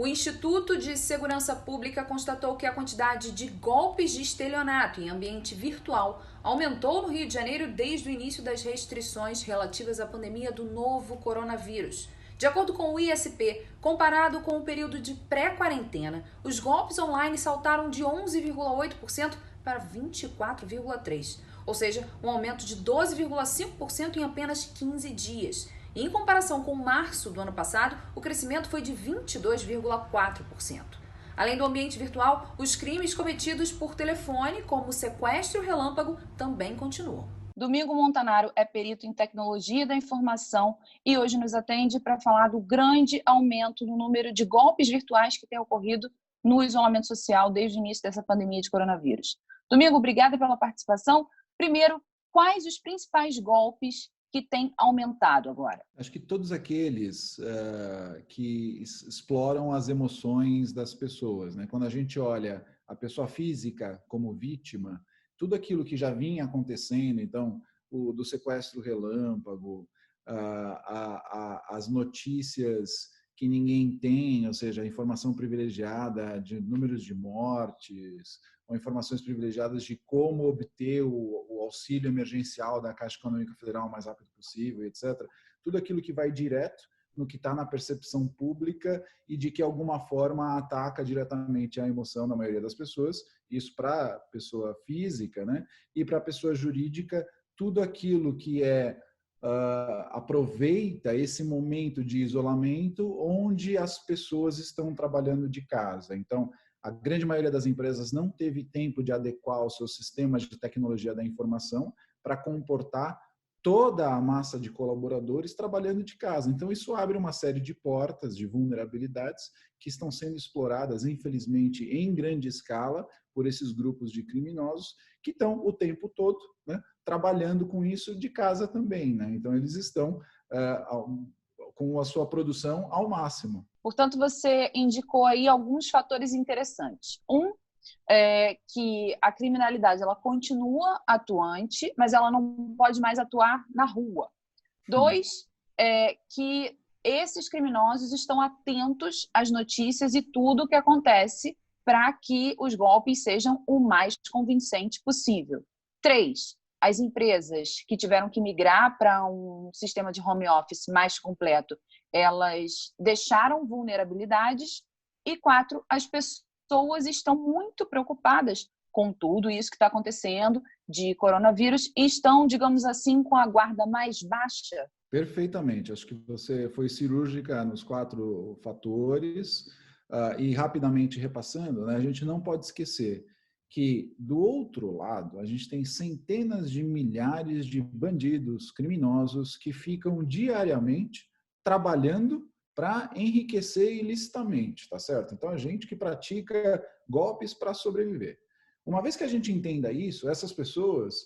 O Instituto de Segurança Pública constatou que a quantidade de golpes de estelionato em ambiente virtual aumentou no Rio de Janeiro desde o início das restrições relativas à pandemia do novo coronavírus. De acordo com o ISP, comparado com o período de pré-quarentena, os golpes online saltaram de 11,8% para 24,3%, ou seja, um aumento de 12,5% em apenas 15 dias. E em comparação com março do ano passado, o crescimento foi de 22,4%. Além do ambiente virtual, os crimes cometidos por telefone, como o sequestro relâmpago, também continuam. Domingo Montanaro é perito em tecnologia da informação e hoje nos atende para falar do grande aumento no número de golpes virtuais que tem ocorrido no isolamento social desde o início dessa pandemia de coronavírus. Domingo, obrigada pela participação. Primeiro, quais os principais golpes que têm aumentado agora? Acho que todos aqueles que exploram as emoções das pessoas, né? Quando a gente olha a pessoa física como vítima, tudo aquilo que já vinha acontecendo, então, do sequestro relâmpago, as notícias que ninguém tem, ou seja, a informação privilegiada de números de mortes, ou informações privilegiadas de como obter o auxílio emergencial da Caixa Econômica Federal o mais rápido possível, etc. Tudo aquilo que vai direto no que está na percepção pública e de que, de alguma forma, ataca diretamente a emoção da maioria das pessoas, isso para a pessoa física, né? E para a pessoa jurídica, tudo aquilo que aproveita esse momento de isolamento onde as pessoas estão trabalhando de casa. Então, a grande maioria das empresas não teve tempo de adequar os seus sistemas de tecnologia da informação para comportar toda a massa de colaboradores trabalhando de casa. Então, isso abre uma série de portas, de vulnerabilidades que estão sendo exploradas, infelizmente, em grande escala por esses grupos de criminosos que estão o tempo todo, né, trabalhando com isso de casa também, né? Então, eles estão com a sua produção ao máximo. Portanto, você indicou aí alguns fatores interessantes. Que a criminalidade ela continua atuante, mas ela não pode mais atuar na rua. 2, que esses criminosos estão atentos às notícias e tudo o que acontece para que os golpes sejam o mais convincente possível. 3, as empresas que tiveram que migrar para um sistema de home office mais completo, elas deixaram vulnerabilidades. E 4, as pessoas estão muito preocupadas com tudo isso que está acontecendo de coronavírus e estão, digamos assim, com a guarda mais baixa. Perfeitamente. Acho que você foi cirúrgica nos 4 fatores. E rapidamente repassando, né, a gente não pode esquecer que, do outro lado, a gente tem centenas de milhares de bandidos, criminosos, que ficam diariamente trabalhando para enriquecer ilicitamente, tá certo? Então, a gente que pratica golpes para sobreviver. Uma vez que a gente entenda isso, essas pessoas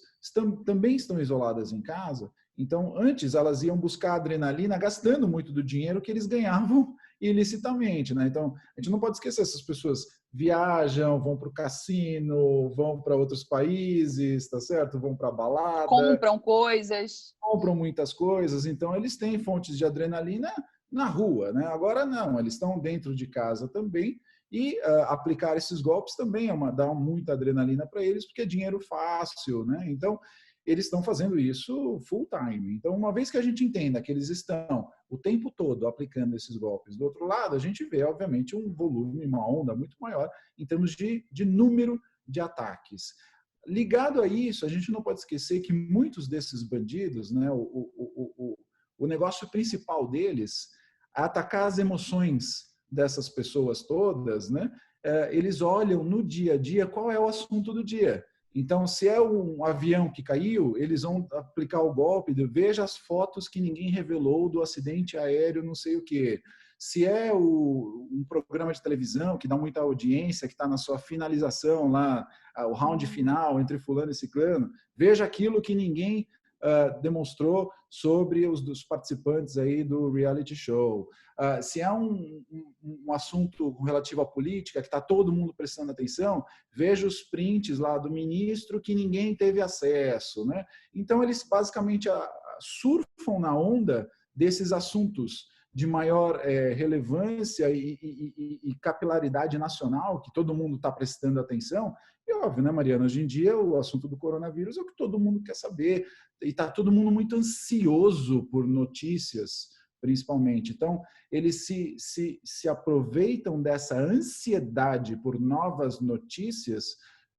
também estão isoladas em casa, então, antes elas iam buscar adrenalina gastando muito do dinheiro que eles ganhavam ilicitamente, né? Então, a gente não pode esquecer, essas pessoas viajam, vão para o cassino, vão para outros países, tá certo? Vão para balada. Compram coisas. Compram muitas coisas, então eles têm fontes de adrenalina na rua, né? Agora não, eles estão dentro de casa também e aplicar esses golpes também dá muita adrenalina para eles, porque é dinheiro fácil, né? Então, eles estão fazendo isso full time. Então, uma vez que a gente entenda que eles estão o tempo todo aplicando esses golpes, do outro lado, a gente vê, obviamente, um volume, uma onda muito maior em termos de número de ataques. Ligado a isso, a gente não pode esquecer que muitos desses bandidos, né, o negócio principal deles é atacar as emoções dessas pessoas todas, né? Eles olham no dia a dia qual é o assunto do dia. Então, se é um avião que caiu, eles vão aplicar o golpe de veja as fotos que ninguém revelou do acidente aéreo, não sei o quê. Se é um programa de televisão que dá muita audiência, que está na sua finalização lá, o round final entre fulano e ciclano, veja aquilo que ninguém demonstrou sobre os participantes aí do reality show. Se é um assunto relativo à política, que está todo mundo prestando atenção, veja os prints lá do ministro que ninguém teve acesso, né? Então, eles basicamente surfam na onda desses assuntos de maior relevância e capilaridade nacional, que todo mundo está prestando atenção. E óbvio, né, Mariana? Hoje em dia, o assunto do coronavírus é o que todo mundo quer saber. E está todo mundo muito ansioso por notícias, principalmente. Então, eles se aproveitam dessa ansiedade por novas notícias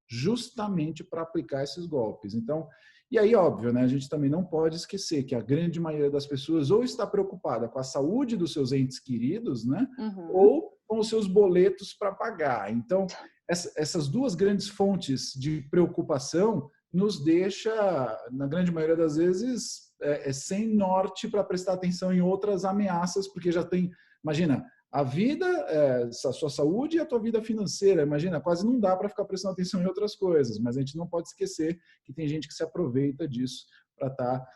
justamente para aplicar esses golpes. Então, e aí, óbvio, né, a gente também não pode esquecer que a grande maioria das pessoas ou está preocupada com a saúde dos seus entes queridos, né, ou com os seus boletos para pagar. Então, essas duas grandes fontes de preocupação nos deixa, na grande maioria das vezes, sem norte para prestar atenção em outras ameaças, porque já tem, imagina, a vida, a sua saúde e a tua vida financeira. Imagina, quase não dá para ficar prestando atenção em outras coisas, mas a gente não pode esquecer que tem gente que se aproveita disso para estar,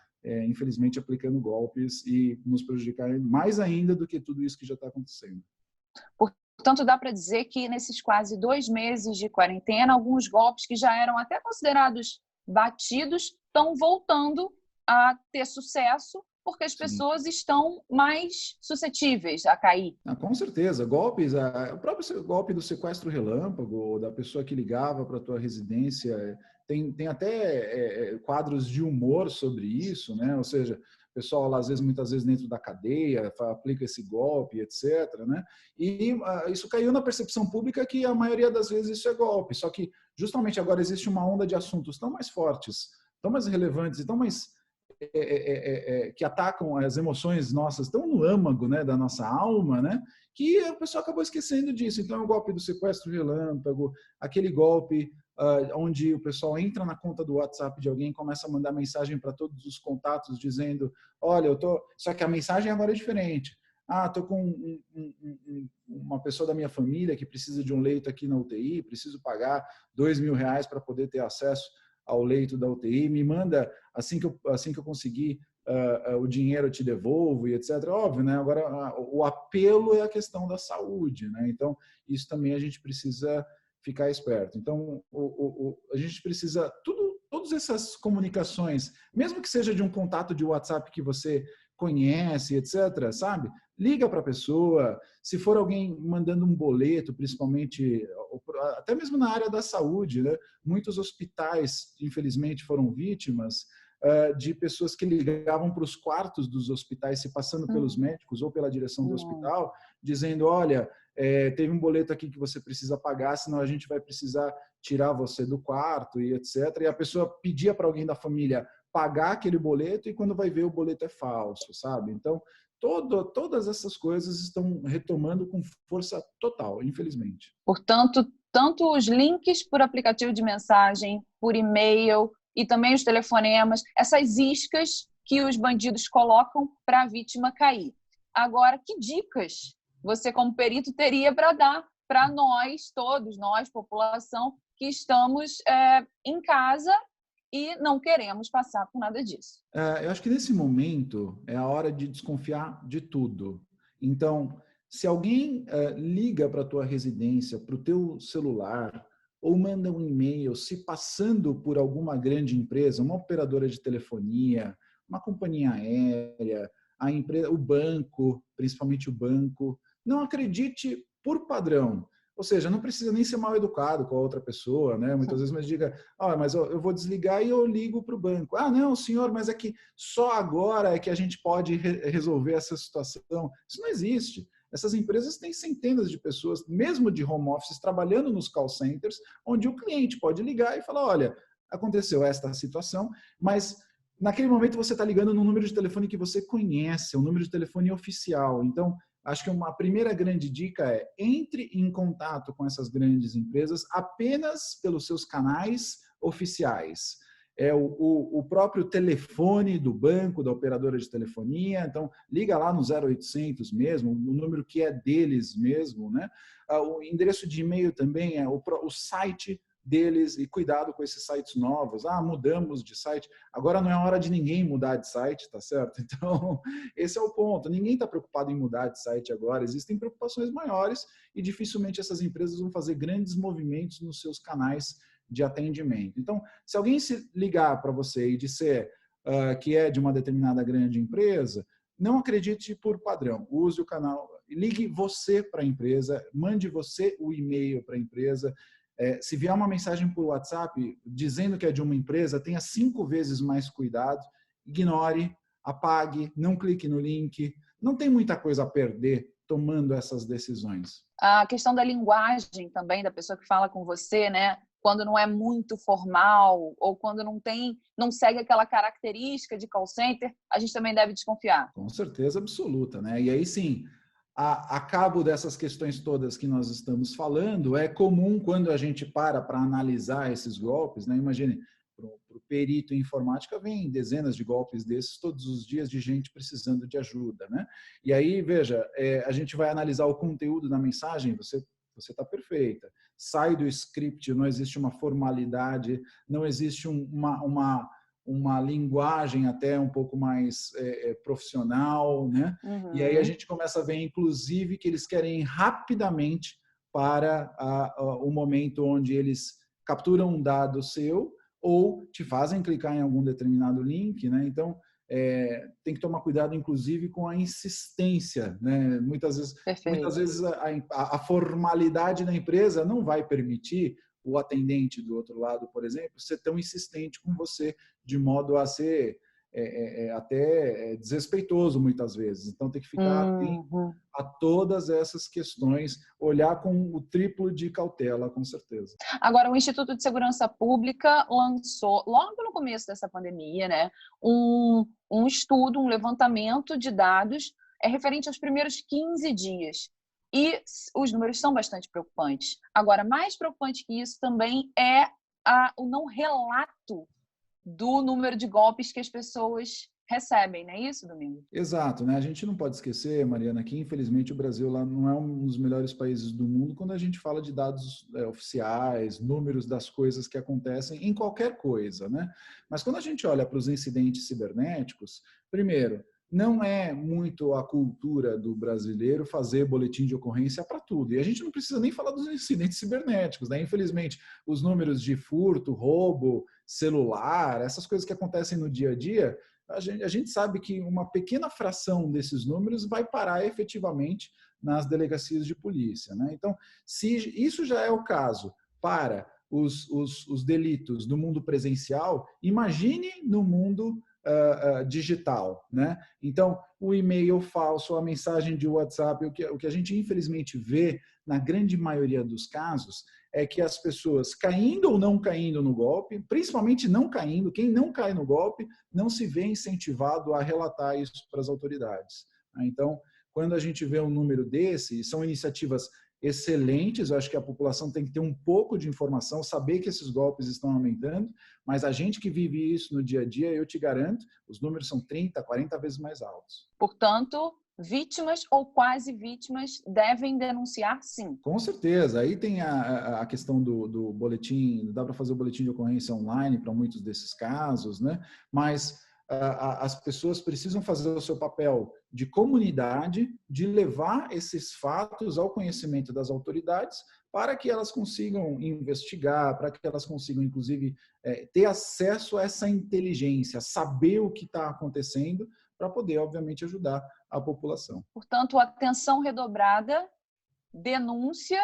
infelizmente, aplicando golpes e nos prejudicar mais ainda do que tudo isso que já está acontecendo. Portanto, dá para dizer que nesses quase 2 meses de quarentena, alguns golpes que já eram até considerados batidos estão voltando a ter sucesso, porque as pessoas estão mais suscetíveis a cair. Com certeza. Golpes, o próprio golpe do sequestro relâmpago, da pessoa que ligava para a tua residência, tem até quadros de humor sobre isso, né? Ou seja, o pessoal, às vezes, muitas vezes dentro da cadeia, aplica esse golpe, etc. Né? E isso caiu na percepção pública que a maioria das vezes isso é golpe. Só que, justamente agora, existe uma onda de assuntos tão mais fortes, tão mais relevantes e tão mais que atacam as emoções nossas, tão no âmago, né, da nossa alma, né, que a pessoa acabou esquecendo disso. Então, é o golpe do sequestro relâmpago, aquele golpe onde o pessoal entra na conta do WhatsApp de alguém e começa a mandar mensagem para todos os contatos dizendo, olha, só que a mensagem agora é diferente. Estou com uma pessoa da minha família que precisa de um leito aqui na UTI, preciso pagar R$2.000 para poder ter acesso ao leito da UTI, me manda assim que eu conseguir o dinheiro eu te devolvo e etc. Óbvio, né? Agora o apelo é a questão da saúde, né? Então isso também a gente precisa ficar esperto. Então a gente precisa todas essas comunicações, mesmo que seja de um contato de WhatsApp que você conhece, etc., sabe? Liga para a pessoa. Se for alguém mandando um boleto, principalmente, até mesmo na área da saúde, né? Muitos hospitais, infelizmente, foram vítimas de pessoas que ligavam para os quartos dos hospitais, se passando pelos médicos ou pela direção do hospital, dizendo, olha, teve um boleto aqui que você precisa pagar, senão a gente vai precisar tirar você do quarto e etc. E a pessoa pedia para alguém da família pagar aquele boleto e quando vai ver o boleto é falso, sabe? Então, todas essas coisas estão retomando com força total, infelizmente. Portanto, tanto os links por aplicativo de mensagem, por e-mail e também os telefonemas, essas iscas que os bandidos colocam para a vítima cair. Agora, que dicas você, como perito, teria para dar para nós, todos nós, população, que estamos em casa e não queremos passar por nada disso? Eu acho que nesse momento é a hora de desconfiar de tudo. Então, se alguém liga para a tua residência, para o teu celular, ou manda um e-mail se passando por alguma grande empresa, uma operadora de telefonia, uma companhia aérea, a empresa, o banco, principalmente o banco, não acredite por padrão. Ou seja, não precisa nem ser mal educado com a outra pessoa, né? Muitas vezes, mas diga, mas eu vou desligar e eu ligo para o banco. Não, senhor, mas é que só agora é que a gente pode resolver essa situação. Isso não existe. Essas empresas têm centenas de pessoas, mesmo de home office, trabalhando nos call centers, onde o cliente pode ligar e falar, olha, aconteceu esta situação, mas naquele momento você está ligando no número de telefone que você conhece, o número de telefone oficial. Então, acho que uma primeira grande dica é entre em contato com essas grandes empresas apenas pelos seus canais oficiais. O próprio telefone do banco, da operadora de telefonia. Então, liga lá no 0800 mesmo, o número que é deles mesmo, né? O endereço de e-mail também é o site deles, e cuidado com esses sites novos. Mudamos de site. Agora não é hora de ninguém mudar de site, tá certo? Então, esse é o ponto. Ninguém está preocupado em mudar de site agora. Existem preocupações maiores e dificilmente essas empresas vão fazer grandes movimentos nos seus canais de atendimento. Então, se alguém se ligar para você e disser que é de uma determinada grande empresa, não acredite por padrão. Use o canal, ligue você para a empresa, mande você o e-mail para a empresa. Se vier uma mensagem por WhatsApp dizendo que é de uma empresa, tenha 5 vezes mais cuidado. Ignore, apague, não clique no link. Não tem muita coisa a perder tomando essas decisões. A questão da linguagem também, da pessoa que fala com você, né? Quando não é muito formal ou quando não segue aquela característica de call center, a gente também deve desconfiar. Com certeza absoluta, né? E aí sim, a cabo dessas questões todas que nós estamos falando, é comum quando a gente para analisar esses golpes, né? Imagine, para o perito em informática vem dezenas de golpes desses todos os dias de gente precisando de ajuda, né? E aí, veja, a gente vai analisar o conteúdo da mensagem, você está perfeita. Sai do script, não existe uma formalidade, não existe uma linguagem até um pouco mais profissional, né? Uhum. E aí a gente começa a ver, inclusive, que eles querem ir rapidamente para o momento onde eles capturam um dado seu ou te fazem clicar em algum determinado link, né? Então, tem que tomar cuidado, inclusive, com a insistência, né? Muitas vezes a formalidade da empresa não vai permitir o atendente do outro lado, por exemplo, ser tão insistente com você, de modo a ser até desrespeitoso muitas vezes. Então, tem que ficar atento a todas essas questões, olhar com o triplo de cautela, com certeza. Agora, o Instituto de Segurança Pública lançou, logo no começo dessa pandemia, né, um estudo, um levantamento de dados referente aos primeiros 15 dias. E os números são bastante preocupantes. Agora, mais preocupante que isso também é o não relato do número de golpes que as pessoas recebem, não é isso, Domingos? Exato, né? A gente não pode esquecer, Mariana, que infelizmente o Brasil lá não é um dos melhores países do mundo quando a gente fala de dados oficiais, números das coisas que acontecem em qualquer coisa, né? Mas quando a gente olha para os incidentes cibernéticos, primeiro, não é muito a cultura do brasileiro fazer boletim de ocorrência para tudo. E a gente não precisa nem falar dos incidentes cibernéticos, né? Infelizmente, os números de furto, roubo, celular, essas coisas que acontecem no dia a dia, a gente sabe que uma pequena fração desses números vai parar efetivamente nas delegacias de polícia, né? Então, se isso já é o caso para os delitos do mundo presencial, imagine no mundo digital, né? Então, o e-mail falso, a mensagem de WhatsApp, o que a gente infelizmente vê na grande maioria dos casos é que as pessoas caindo ou não caindo no golpe, principalmente não caindo, quem não cai no golpe não se vê incentivado a relatar isso para as autoridades. Então, quando a gente vê um número desse, são iniciativas excelentes, eu acho que a população tem que ter um pouco de informação, saber que esses golpes estão aumentando, mas a gente que vive isso no dia a dia, eu te garanto, os números são 30, 40 vezes mais altos. Portanto, vítimas ou quase vítimas devem denunciar, sim. Com certeza. Aí tem a questão do boletim, dá para fazer o boletim de ocorrência online para muitos desses casos, né? Mas as pessoas precisam fazer o seu papel de comunidade, de levar esses fatos ao conhecimento das autoridades para que elas consigam investigar, para que elas consigam, inclusive, ter acesso a essa inteligência, saber o que está acontecendo para poder, obviamente, ajudar a população. Portanto, atenção redobrada, denúncia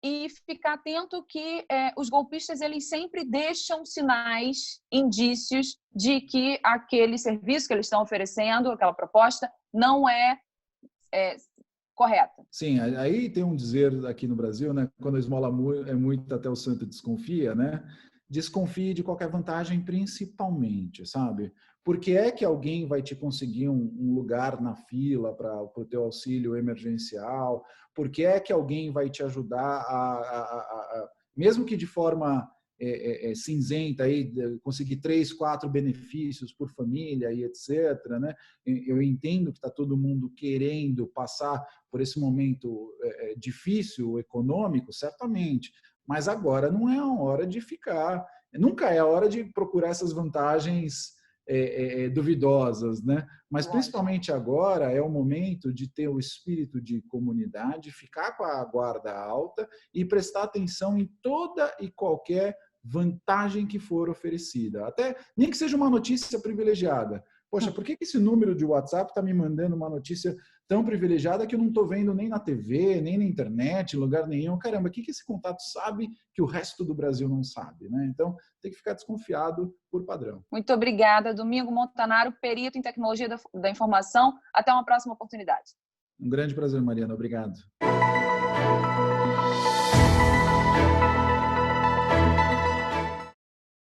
e ficar atento que os golpistas eles sempre deixam sinais, indícios de que aquele serviço que eles estão oferecendo, aquela proposta, não é correta. Sim, aí tem um dizer aqui no Brasil, né? Quando a esmola é muito, até o santo desconfia, né? Desconfie de qualquer vantagem, principalmente, sabe? Porque é que alguém vai te conseguir um lugar na fila para o teu auxílio emergencial? Porque é que alguém vai te ajudar mesmo que de forma cinzenta, aí, conseguir 3, 4 benefícios por família e etc., né? Eu entendo que está todo mundo querendo passar por esse momento difícil, econômico, certamente, mas agora não é a hora de ficar, nunca é a hora de procurar essas vantagens duvidosas, né? Mas principalmente agora é o momento de ter o espírito de comunidade, ficar com a guarda alta e prestar atenção em toda e qualquer vantagem que for oferecida. Até nem que seja uma notícia privilegiada. Poxa, por que esse número de WhatsApp está me mandando uma notícia tão privilegiada que eu não estou vendo nem na TV, nem na internet, em lugar nenhum? Caramba, o que esse contato sabe que o resto do Brasil não sabe, né? Então, tem que ficar desconfiado por padrão. Muito obrigada, Domingo Montanaro, perito em tecnologia da informação. Até uma próxima oportunidade. Um grande prazer, Mariana. Obrigado.